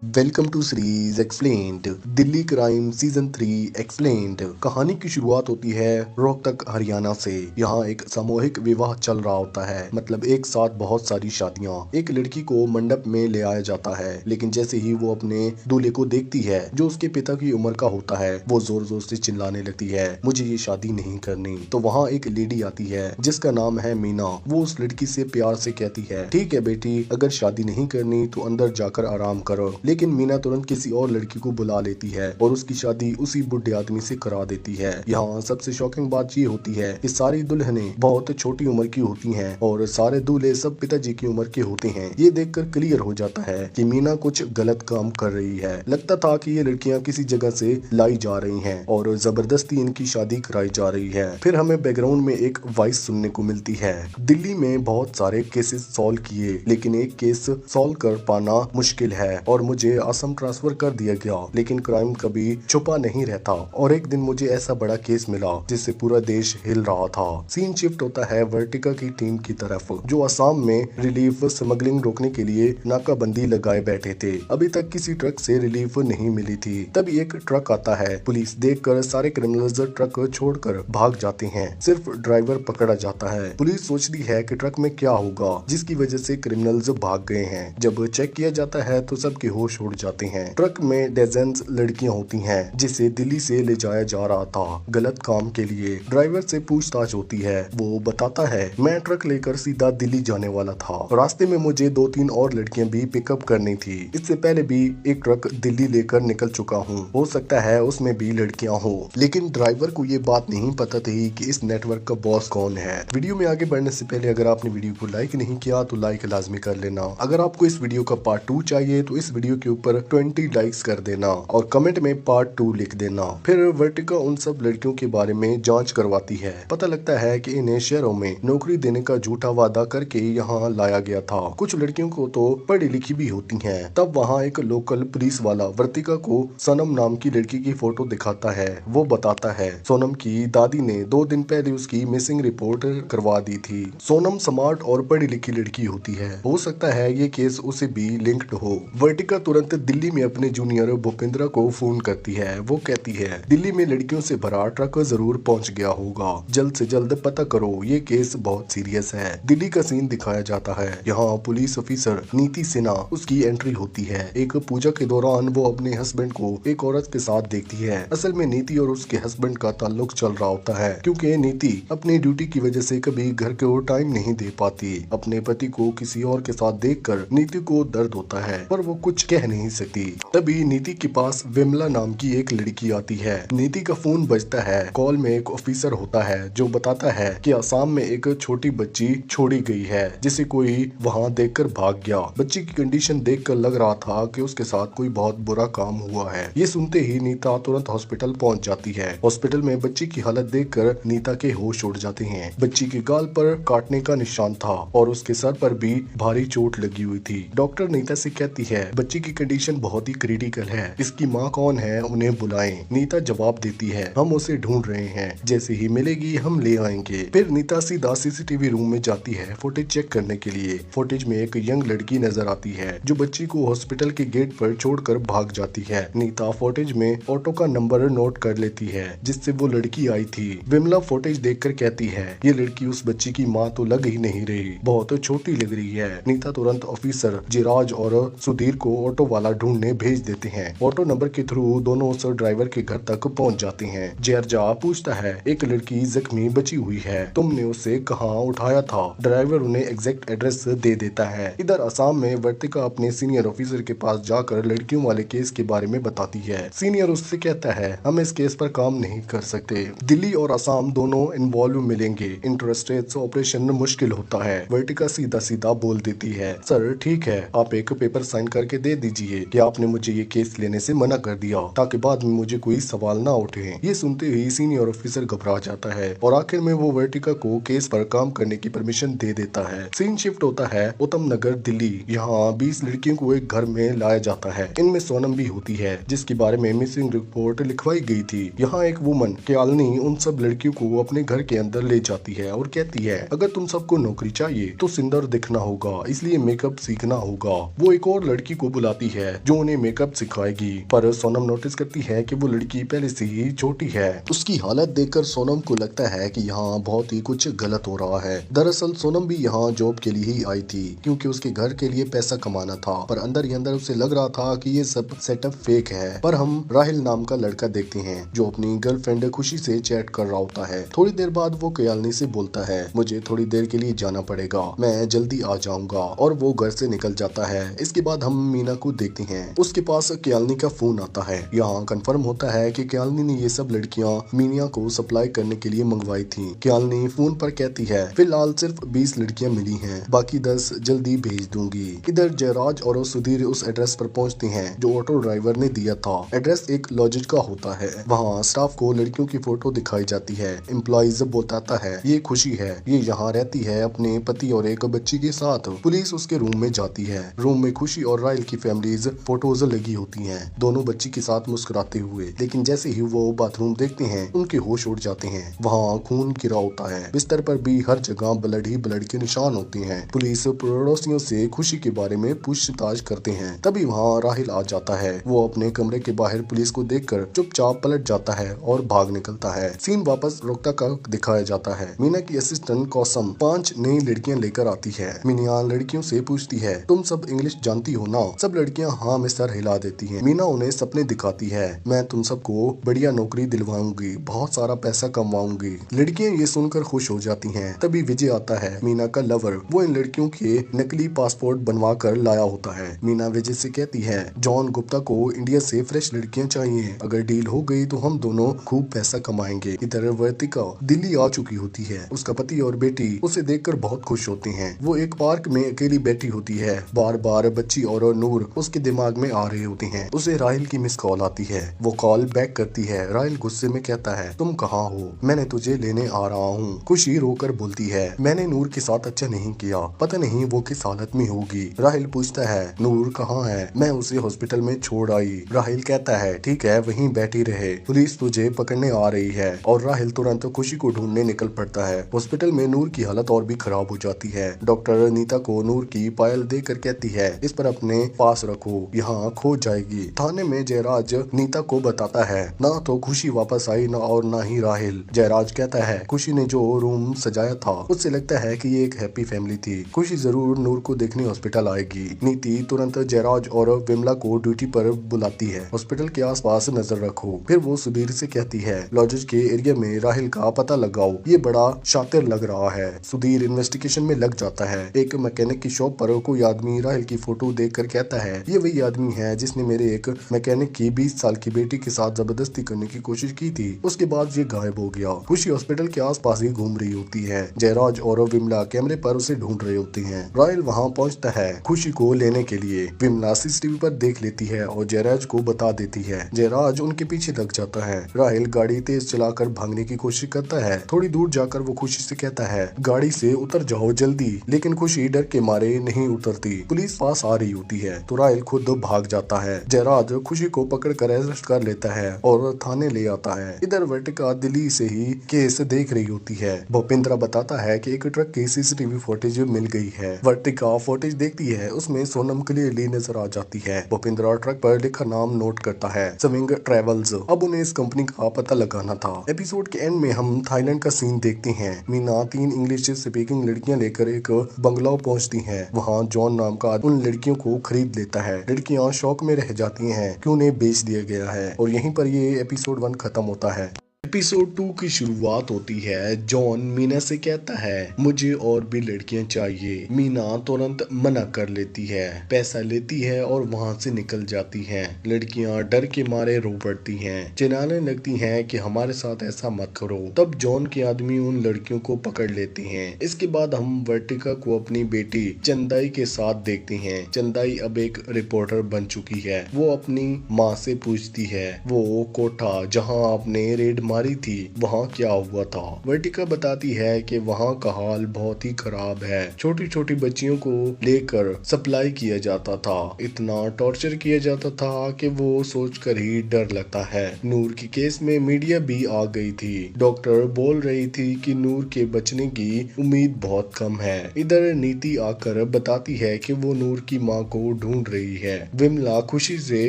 Welcome to series explained Delhi crime season 3 explained. कहानी की शुरुआत होती है रोहतक हरियाणा से। यहाँ एक सामूहिक विवाह चल रहा होता है, मतलब एक साथ बहुत सारी शादियाँ। एक लड़की को मंडप में ले आया जाता है, लेकिन जैसे ही वो अपने दूल्हे को देखती है जो उसके पिता की उम्र का होता है, वो जोर जोर से चिल्लाने लगती है, मुझे ये शादी नहीं करनी। तो वहाँ एक लेडी आती है जिसका नाम है मीना। वो उस लड़की से प्यार से कहती है, ठीक है बेटी, अगर शादी नहीं करनी तो अंदर जाकर आराम करो। लेकिन मीना तुरंत किसी और लड़की को बुला लेती है और उसकी शादी उसी बुढ़े आदमी से करा देती है। यहाँ सबसे शॉकिंग बात ये होती है कि सारी दुल्हनें बहुत छोटी उम्र की होती हैं और सारे दूल्हे सब पिताजी की उम्र के होते हैं। ये देखकर क्लियर हो जाता है कि मीना कुछ गलत काम कर रही है। लगता था कि ये लड़कियां किसी जगह से लाई जा रही हैं और जबरदस्ती इनकी शादी कराई जा रही है। फिर हमें बैकग्राउंड में एक वॉइस सुनने को मिलती है, दिल्ली में बहुत सारे केसेस सॉल्व किए, लेकिन एक केस सॉल्व कर पाना मुश्किल है और मुझे असम ट्रांसफर कर दिया गया। लेकिन क्राइम कभी छुपा नहीं रहता और एक दिन मुझे ऐसा बड़ा केस मिला जिससे पूरा देश हिल रहा था। सीन शिफ्ट होता है वर्टिका की टीम की तरफ, जो असम में रिलीफ स्मगलिंग रोकने के लिए नाकाबंदी लगाए बैठे थे। अभी तक किसी ट्रक से रिलीफ नहीं मिली थी। तभी एक ट्रक आता है। पुलिस देखकर सारे क्रिमिनल्स ट्रक छोड़कर भाग जाते हैं, सिर्फ ड्राइवर पकड़ा जाता है। पुलिस सोचती है कि ट्रक में क्या होगा जिसकी वजह से क्रिमिनल्स भाग गए हैं। जब चेक किया जाता है तो सबके होश उड़ जाते हैं। ट्रक में डजन्स लड़कियां होती हैं जिसे दिल्ली से ले जाया जा रहा था गलत काम के लिए। ड्राइवर से पूछताछ होती है, वो बताता है, मैं ट्रक लेकर सीधा दिल्ली जाने वाला था। रास्ते में मुझे 2-3 और लड़कियां भी पिकअप करनी थी। इससे पहले भी एक ट्रक दिल्ली लेकर निकल चुका हूँ, हो सकता है उसमें भी लड़कियां हो। लेकिन ड्राइवर को ये बात नहीं पता थी कि इस नेटवर्क का बॉस कौन है। वीडियो में आगे बढ़ने से पहले अगर आपने वीडियो को लाइक नहीं किया तो लाइक लाजमी कर लेना। अगर आपको इस वीडियो का पार्ट 2 चाहिए तो इस वीडियो के ऊपर 20 लाइक्स कर देना और कमेंट में पार्ट 2 लिख देना। फिर वर्टिका उन सब लड़कियों के बारे में जांच करवाती है। पता लगता है कि इन्हें शहरों में नौकरी देने का झूठा वादा करके यहाँ लाया गया था। कुछ लड़कियों को तो पढ़ी लिखी भी होती हैं। तब वहाँ एक लोकल पुलिस वाला वर्तिका को सोनम नाम की लड़की की फोटो दिखाता है। वो बताता है, सोनम की दादी ने 2 दिन पहले उसकी मिसिंग रिपोर्ट करवा दी थी। सोनम स्मार्ट और पढ़ी लिखी लड़की होती है, हो सकता है ये केस उसे भी लिंक्ड हो। वर्टिका तुरंत दिल्ली में अपने जूनियर भूपेंद्र को फोन करती है। वो कहती है, दिल्ली में लड़कियों से भरा ट्रक जरूर पहुंच गया होगा, जल्द से जल्द पता करो, ये केस बहुत सीरियस है। दिल्ली का सीन दिखाया जाता है। यहाँ पुलिस ऑफिसर नीति सिन्हा उसकी एंट्री होती है। एक पूजा के दौरान वो अपने हस्बैंड को एक औरत के साथ देखती है। असल में नीति और उसके हस्बैंड का ताल्लुक चल रहा होता है, क्योंकि नीति अपनी ड्यूटी की वजह से कभी घर को टाइम नहीं दे पाती। अपने पति को किसी और के साथ देखकर नीति को दर्द होता है, पर वो कुछ कह नहीं सकती। तभी नीति के पास विमला नाम की एक लड़की आती है। नीति का फोन बजता है। कॉल में एक ऑफिसर होता है जो बताता है कि असम में एक छोटी बच्ची छोड़ी गई है जिसे कोई वहां देखकर भाग गया। बच्ची की कंडीशन देखकर लग रहा था कि उसके साथ कोई बहुत बुरा काम हुआ है। ये सुनते ही नीता तुरंत हॉस्पिटल पहुंच जाती है। हॉस्पिटल में बच्ची की हालत देखकर नीता के होश उड़ जाते हैं। बच्ची के गाल पर काटने का निशान था और उसके सर पर भी भारी चोट लगी हुई थी। डॉक्टर नीता से कहती है, बच्ची की कंडीशन बहुत ही क्रिटिकल है, इसकी माँ कौन है, उन्हें बुलाएं। नीता जवाब देती है, हम उसे ढूंढ रहे हैं, जैसे ही मिलेगी हम ले आएंगे। फिर नीता सीधा सीसीटीवी रूम में जाती है फुटेज चेक करने के लिए। फुटेज में एक यंग लड़की नजर आती है जो बच्ची को हॉस्पिटल के गेट पर छोड़कर भाग जाती है। नीता फुटेज में ऑटो का नंबर नोट कर लेती है जिससे वो लड़की आई थी। विमला फुटेज देखकर कहती है, ये लड़की उस बच्ची की माँ तो लग ही नहीं रही, बहुत छोटी लग रही है। नीता तुरंत ऑफिसर जिराज और सुधीर को ऑटो वाला ढूंढने भेज देते हैं। ऑटो नंबर के थ्रू दोनों उस ड्राइवर के घर तक पहुंच जाते हैं। जयरजा पूछता है, एक लड़की जख्मी बची हुई है, तुमने उसे कहाँ उठाया था? ड्राइवर उन्हें एग्जैक्ट एड्रेस दे देता है। इधर असम में वर्तिका अपने सीनियर ऑफिसर के पास जाकर लड़कियों वाले केस के बारे में बताती है। सीनियर उससे कहता है, हम इस केस पर काम नहीं कर सकते, दिल्ली और असम दोनों इन्वॉल्व मिलेंगे, इंटरस्टेट ऑपरेशन मुश्किल होता है। वर्तिका सीधा सीधा बोल देती है, सर ठीक है, आप एक पेपर साइन करके दे दीजिए कि आपने मुझे ये केस लेने से मना कर दिया, ताकि बाद में मुझे कोई सवाल ना उठे। ये सुनते ही सीनियर ऑफिसर घबरा जाता है और आखिर में वो वर्टिका को केस पर काम करने की परमिशन दे देता है। सीन शिफ्ट होता है उत्तम नगर दिल्ली। यहाँ 20 लड़कियों को एक घर में लाया जाता है। इनमें सोनम भी होती है जिसके बारे में मिसिंग रिपोर्ट लिखवाई गई थी। यहाँ एक वुमन क्यालनी उन सब लड़कियों को अपने घर के अंदर ले जाती है और कहती है, अगर तुम सबको नौकरी चाहिए तो सुंदर दिखना होगा, इसलिए मेकअप सीखना होगा। वो एक और लड़की को बुला बुलाती है जो उन्हें मेकअप सिखाएगी, पर सोनम नोटिस करती है कि वो लड़की पहले से ही छोटी है। उसकी हालत देखकर सोनम को लगता है कि यहाँ बहुत ही कुछ गलत हो रहा है। दरअसल सोनम भी यहाँ जॉब के लिए ही आई थी क्योंकि उसके घर के लिए पैसा कमाना था, पर अंदर ही अंदर उसे लग रहा था कि ये सब सेटअप फेक है। पर हम राहिल नाम का लड़का देखते हैं जो अपनी गर्लफ्रेंड खुशी से चैट कर रहा होता है। थोड़ी देर बाद वो कयालनी से बोलता है, मुझे थोड़ी देर के लिए जाना पड़ेगा, मैं जल्दी आ जाऊंगा, और वो घर से निकल जाता है। इसके बाद हम मीना को देखते हैं, उसके पास कयालनी का फोन आता है। यहाँ कंफर्म होता है कि कयालनी ने ये सब लड़कियां मीना को सप्लाई करने के लिए मंगवाई थी। कयालनी फोन पर कहती है फिलहाल सिर्फ 20 लड़कियां मिली हैं, बाकी 10 जल्दी भेज दूंगी। इधर जयराज और सुधीर उस एड्रेस पर पहुंचते हैं जो ऑटो ड्राइवर ने दिया था। एड्रेस एक लॉजिज का होता है। वहाँ स्टाफ को लड़कियों की फोटो दिखाई जाती है। एम्प्लॉइज बताता है ये खुशी है, ये यहाँ रहती है अपने पति और एक बच्ची के साथ। पुलिस उसके रूम में जाती है। रूम में खुशी और राहिल की फैमिलीज फोटोज लगी होती हैं, दोनों बच्ची के साथ मुस्कुराते हुए। लेकिन जैसे ही वो बाथरूम देखते हैं उनके होश उड़ जाते हैं। वहाँ खून गिरा होता है, बिस्तर पर भी हर जगह ब्लड ही ब्लड के निशान होते हैं। पुलिस पड़ोसियों से खुशी के बारे में पूछताछ करते हैं। तभी वहाँ राहिल आ जाता है। वो अपने कमरे के बाहर पुलिस को देखकर चुपचाप पलट जाता है और भाग निकलता है। सीन वापस रोहतक का दिखाया जाता है। मीना की असिस्टेंट कौसम 5 नई लड़कियां लेकर आती है। मीना लड़कियों से पूछती है तुम सब इंग्लिश जानती हो ना? सब लड़कियां हाँ में सर हिला देती हैं। मीना उन्हें सपने दिखाती है, मैं तुम सबको बढ़िया नौकरी दिलवाऊंगी, बहुत सारा पैसा कमाऊंगी। लड़कियां ये सुनकर खुश हो जाती हैं। तभी विजय आता है, मीना का लवर। वो इन लड़कियों के नकली पासपोर्ट बनवा कर लाया होता है। मीना विजय से कहती है जॉन गुप्ता को इंडिया से फ्रेश लड़कियां चाहिए, अगर डील हो गई तो हम दोनों खूब पैसा कमाएंगे। इधर वर्तिका दिल्ली आ चुकी होती है। उसका पति और बेटी उसे देखकर बहुत खुश होते हैं। वो एक पार्क में अकेली बैठी होती है। बार बार बच्ची और नूर उसके दिमाग में आ रहे होते हैं। उसे राहिल की मिस कॉल आती है। वो कॉल बैक करती है। राहिल गुस्से में कहता है तुम कहाँ हो? मैंने तुझे लेने आ रहा हूँ। खुशी रोकर बोलती है मैंने नूर के साथ अच्छा नहीं किया, पता नहीं वो किस हालत में होगी। राहिल पूछता है नूर कहाँ है? मैं उसे हॉस्पिटल में छोड़ आई। राहिल कहता है ठीक है वहीं बैठी रहे, पुलिस तुझे पकड़ने आ रही है। और राहिल तुरंत खुशी को ढूंढने निकल पड़ता है। हॉस्पिटल में नूर की हालत और भी खराब हो जाती है। डॉक्टर नीता को नूर की पायल देकर कहती है इस पर अपने पास रखो, यहाँ खो जाएगी। थाने में जयराज नीता को बताता है ना तो खुशी वापस आई ना और ना ही राहिल। जयराज कहता है खुशी ने जो रूम सजाया था उससे लगता है कि ये एक हैप्पी फैमिली थी, खुशी जरूर नूर को देखने हॉस्पिटल आएगी। नीति तुरंत जयराज और विमला को ड्यूटी पर बुलाती है, हॉस्पिटल के आसपास नजर रखो। फिर वो सुधीर से कहती है लॉजिज के एरिया में राहिल का पता लगाओ, ये बड़ा शातिर लग रहा है। सुधीर इन्वेस्टिगेशन में लग जाता है। एक मैकेनिक की शॉप पर कोई आदमी राहिल की फोटो देखकर कहता है ये वही आदमी है जिसने मेरे एक मैकेनिक की 20 साल की बेटी के साथ जबरदस्ती करने की कोशिश की थी। उसके बाद ये गायब हो गया। खुशी हॉस्पिटल के आसपास ही घूम रही होती है। जयराज और विमला कैमरे पर उसे ढूंढ रहे होते हैं। राहिल वहाँ पहुँचता है खुशी को लेने के लिए। विमला सीसीटीवी पर देख लेती है और जयराज को बता देती है। जयराज उनके पीछे लग जाता है। राहिल गाड़ी तेज चलाकर भागने की कोशिश करता है। थोड़ी दूर जाकर वो खुशी से कहता है गाड़ी से उतर जाओ जल्दी, लेकिन खुशी डर के मारे नहीं उतरती। पुलिस पास आ रही होती है तो राहिल खुद भाग जाता है। जयराज खुशी को पकड़कर अरेस्ट कर लेता है और थाने ले आता है। इधर वर्तिका दिल्ली से ही केस देख रही होती है। भूपेंद्र बताता है कि एक ट्रक की सीसीटीवी फुटेज मिल गई है। वर्तिका फुटेज देखती है, उसमें सोनम क्लियरली नजर आ जाती है। भूपेंद्र ट्रक पर लिखा नाम नोट करता है, स्विंग ट्रेवल्स। अब उन्हें इस कंपनी का पता लगाना था। एपिसोड के एंड में हम थाईलैंड का सीन देखते हैं। मीना 3 इंग्लिश स्पीकिंग लड़कियां लेकर एक बंगलाव पहुंचती हैं। वहां जॉन नाम का उन लड़कियों को खरीद लेता है। लड़कियां शौक में रह जाती हैं कि उन्हें बेच दिया गया है और यहीं पर ये एपिसोड 1 खत्म होता है। एपिसोड 2 की शुरुआत होती है। जॉन मीना से कहता है मुझे और भी लड़कियां चाहिए। मीना तुरंत मना कर लेती है, पैसा लेती है और वहां से निकल जाती हैं। लड़कियां डर के मारे रो पड़ती हैं, चिल्लाने लगती हैं कि हमारे साथ ऐसा मत करो। तब जॉन के आदमी उन लड़कियों को पकड़ लेते हैं। इसके बाद हम वर्तिका को अपनी बेटी चंदाई के साथ देखते हैं। चंदाई अब एक रिपोर्टर बन चुकी है। वो अपनी माँ से पूछती है वो कोठा जहाँ आपने रेड रही थी वहाँ क्या हुआ था। वर्तिका बताती है कि वहाँ का हाल बहुत ही खराब है। छोटी छोटी बच्चियों को लेकर सप्लाई किया जाता था, इतना टॉर्चर किया जाता था कि वो सोचकर ही डर लगता है। नूर के केस में मीडिया भी आ गई थी। डॉक्टर बोल रही थी कि नूर के बचने की उम्मीद बहुत कम है। इधर नीति आकर बताती है कि वो नूर की माँ को ढूंढ रही है। विमला खुशी से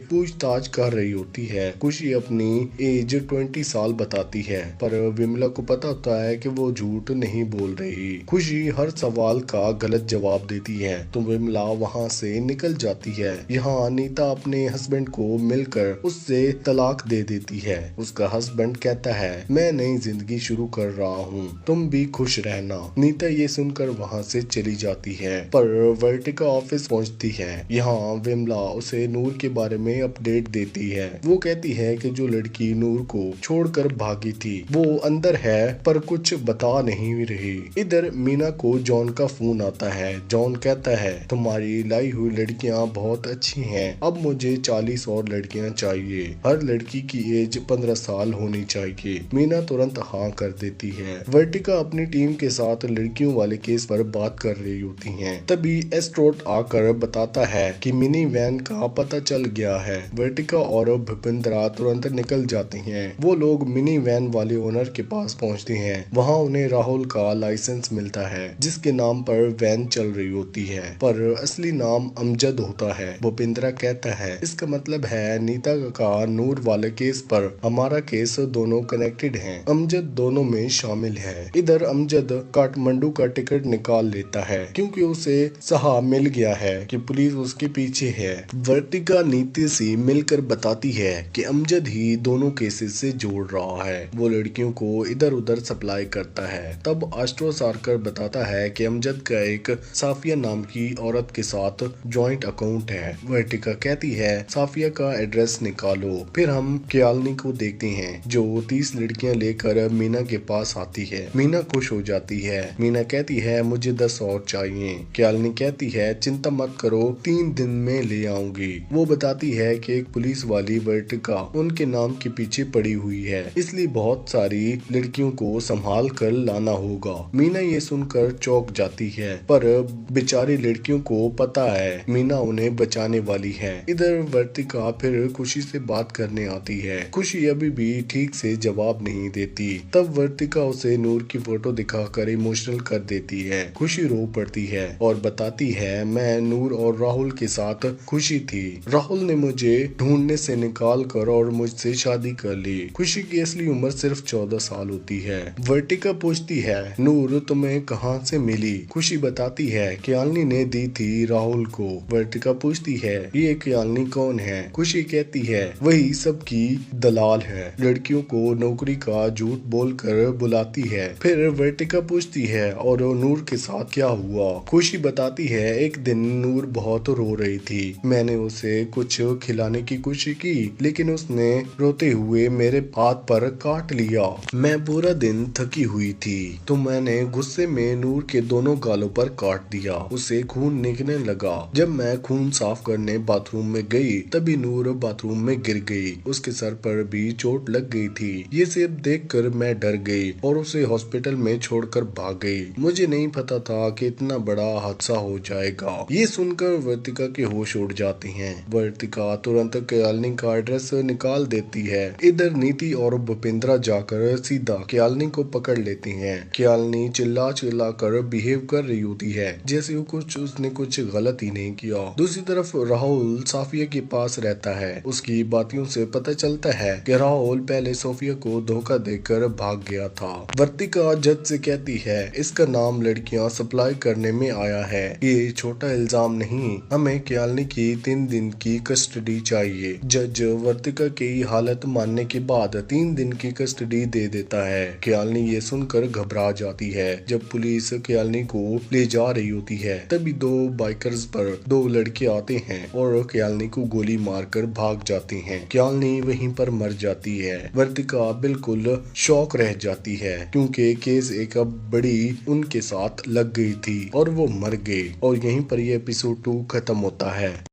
पूछताछ कर रही होती है। खुशी अपनी एज 20 साल बताती है, पर विमला को पता होता है कि वो झूठ नहीं बोल रही। खुशी हर सवाल का गलत जवाब देती है तो विमला वहाँ से निकल जाती है। यहाँ नीता अपने हस्बैंड को मिलकर उससे तलाक दे देती है। उसका हस्बैंड कहता है मैं नई जिंदगी शुरू कर रहा हूँ, तुम भी खुश रहना। नीता ये सुनकर वहाँ से चली जाती है, पर वर्तिका ऑफिस पहुँचती है। यहाँ विमला उसे नूर के बारे में अपडेट देती है। वो कहती है कि जो लड़की नूर को छोड़कर भागी थी वो अंदर है पर कुछ बता नहीं रही। इधर मीना को जॉन का फोन आता है। जॉन कहता है तुम्हारी लाई हुई लड़कियां बहुत अच्छी हैं, अब मुझे 40 और लड़कियां चाहिए। हर लड़की की एज 15 साल होनी चाहिए। मीना तुरंत हाँ कर देती है। वर्तिका अपनी टीम के साथ लड़कियों वाले केस पर बात कर रही होती हैं। तभी एस्ट्रोट आकर बताता है कि मिनी वैन का पता चल गया है। वर्तिका और भूपेंद्रा तुरंत निकल जाते हैं। वो लोग मिनी वैन वाले ओनर के पास पहुंचते हैं। वहां उन्हें राहुल का लाइसेंस मिलता है जिसके नाम पर वैन चल रही होती है, पर असली नाम अमजद होता है। भूपेंद्रा कहता है इसका मतलब है नीता का नूर वाले केस पर हमारा केस दोनों कनेक्टेड हैं। अमजद दोनों में शामिल है। इधर अमजद काठमांडू का टिकट निकाल लेता है क्योंकि उसे सहा मिल गया है कि पुलिस उसके पीछे है। वर्तिका नीति से मिलकर बताती है कि अमजद ही दोनों केसेस से जोड़ रहा है। वो लड़कियों को इधर उधर सप्लाई करता है। तब आस्ट्रोस आकर बताता है कि अमजद का एक साफिया नाम की औरत के साथ जॉइंट अकाउंट है। वर्तिका कहती है साफिया का एड्रेस निकालो। फिर हम क्यालनी को देखते हैं जो 30 लड़कियां लेकर मीना के पास आती है। मीना खुश हो जाती है। मीना कहती है मुझे 10 और चाहिए। क्यालनी कहती है चिंता मत करो, 3 दिन में ले आऊंगी। वो बताती है कि एक पुलिस वाली वर्तिका उनके नाम के पीछे पड़ी हुई है, इसलिए बहुत सारी लड़कियों को संभाल कर लाना होगा। मीना ये सुनकर चौंक जाती है, पर बेचारी लड़कियों को पता है मीना उन्हें बचाने वाली है। इधर वर्तिका फिर खुशी से बात करने आती है। खुशी अभी भी ठीक से जवाब नहीं देती। तब वर्तिका उसे नूर की फोटो दिखाकर इमोशनल कर देती है। खुशी रो पड़ती है और बताती है मैं नूर और राहुल के साथ खुशी थी। राहुल ने मुझे ढूंढने से निकाल कर और मुझसे शादी कर ली। खुशी की असली उम्र सिर्फ 14 साल होती है। वर्तिका पूछती है नूर तुम्हें कहां से मिली। खुशी बताती है क्यालनी ने दी थी राहुल को। वर्तिका पूछती है ये क्यालनी कौन है। खुशी कहती है वही सबकी दलाल है, लड़कियों को नौकरी का झूठ बोलकर बुलाती है। फिर वर्तिका पूछती है और नूर के साथ क्या हुआ। खुशी बताती है एक दिन नूर बहुत रो रही थी। मैंने उसे कुछ खिलाने की कोशिश की लेकिन उसने रोते हुए मेरे हाथ पर काट लिया। मैं पूरा दिन थकी हुई थी तो मैंने गुस्से में नूर के दोनों गालों पर काट दिया। उसे खून निकलने लगा। जब मैं खून साफ करने बाथरूम में गई तभी नूर बाथरूम में गिर गई। उसके सर पर भी चोट लग गई थी। ये सब देखकर मैं डर गई और उसे हॉस्पिटल में छोड़कर भाग गई। मुझे नहीं पता था कि इतना बड़ा हादसा हो जाएगा। ये सुनकर वर्तिका के होश उड़ जाते हैं। वर्तिका तुरंत क्यालनी का एड्रेस निकाल देती है। इधर नीति और भूपेंद्रा जाकर सीधा क्यालनी को पकड़ लेती हैं। क्यालनी चिल्ला चिल्ला कर बिहेव कर रही होती है जैसे उसने कुछ गलत ही नहीं किया। दूसरी तरफ राहुल साफिया के पास रहता है। उसकी बातियों से पता चलता है कि राहुल पहले सोफिया को धोखा देकर भाग गया था। वर्तिका जज से कहती है इसका नाम लड़कियां सप्लाई करने में आया है। ये छोटा इल्जाम नहीं, हमें क्यालनी की 3 दिन की कस्टडी चाहिए। जज वर्तिका की हालत मानने के बाद 3 दिन की कस्टडी दे देता है। क्यालनी ये सुनकर घबरा जाती है। जब पुलिस क्यालनी को ले जा रही होती है तभी 2 बाइकर्स पर 2 लड़के आते हैं और क्यालनी को गोली मारकर भाग जाते हैं। क्यालनी वहीं पर मर जाती है। वर्तिका बिल्कुल शॉक रह जाती है क्योंकि केस एक अब बड़ी उनके साथ लग गई थी और वो मर गए। और यहीं पर ये एपिसोड 2 खत्म होता है।